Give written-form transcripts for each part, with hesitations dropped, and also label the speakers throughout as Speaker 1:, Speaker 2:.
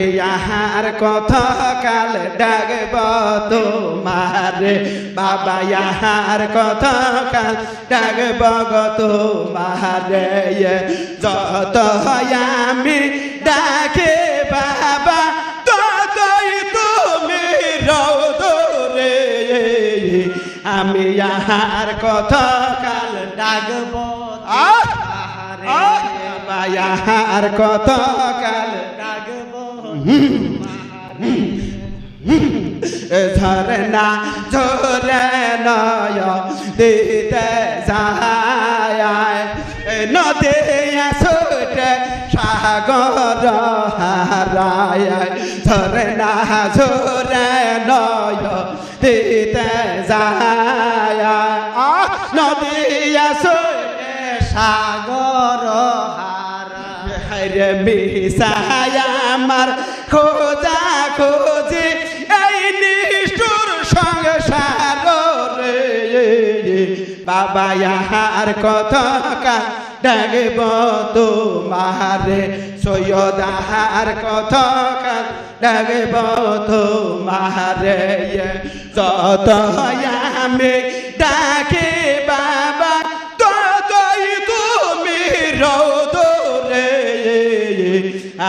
Speaker 1: यार कथा काल डाकब तुम्हारे बाबा यार कथा काल डाकब तुम्हारे যত আমি ডাকে বাবা ততই তুমি রওদরে আমি यार कथा काल डाकब बाबा यार कथा काल ঝরনা ঝরে নয় দিতে যায় নদী ছুটে সাগর হারায় ঝরনা ঝরে নয় দিতে যায় নদী ছুটে সাগর রে মিশায় আমার খোঁজা খোঁজে এই নিষ্ঠুর সংসার রে বাবা यार कथा काल ডাকব তোমারে সৈয়দার কथा কাল ডাকব তোমারে যত আমি ডাকে বাবা ততই তুমি রওদরে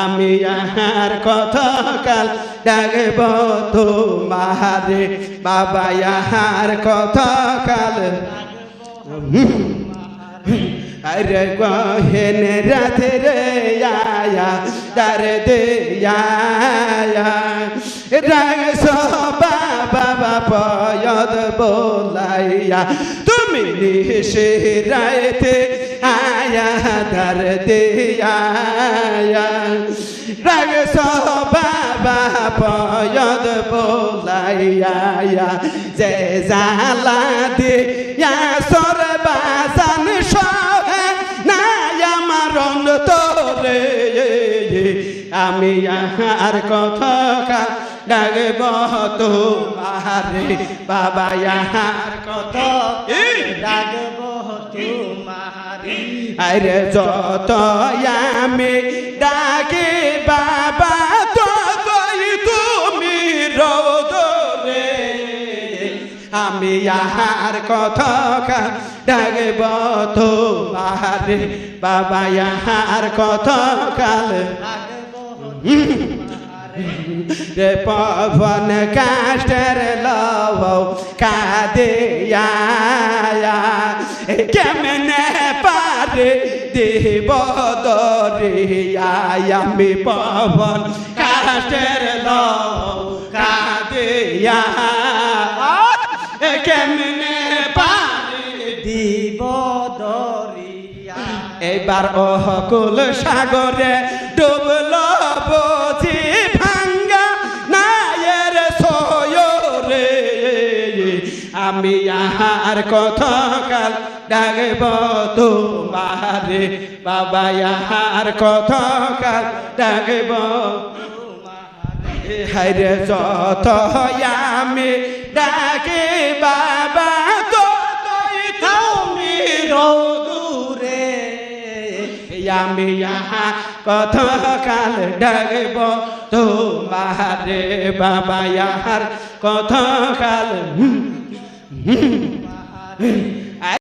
Speaker 1: আমি यार कथा काल ডাকব তোমারে বাবা यार कथा काल अरे गहन रात रे आया दर्द आया रंग सो बाबा पयद बोलाया तुमी निशिरायते आया दर्द आया रंग सो बाबा पयद बोलाया जे जाला दे या सोर बाजान सहे नाया मारन तोरे আমি यार कथा काल ডাকব তোমারে বাবা यार कथा ডাকব তোমারে আরে যত আমি ডাকে বাবা ততই তুমি রওদরে আমি यार कथा काल ডাকব তোমারে বাবা यार कथा काल রে পবন কাষ্টের লও কাদে কেমনে পারে দেব দরিয়া আমি পবন কাষ্টের লও কাদে কেমনে পারে দিব দরিয়া এবার অকুল সাগরে ডুবল বুঝি ভাঙ্গা নায়ের সয়রে আমি यार कथा काल ডাকব তোমারে বাবা यार कथा काल ডাকব হায়রে যত আমি ডাকে বাবা ততই তুমি রওদরে আমি यार कथा काल ডাকব তোমারে বাবা यार कथा काल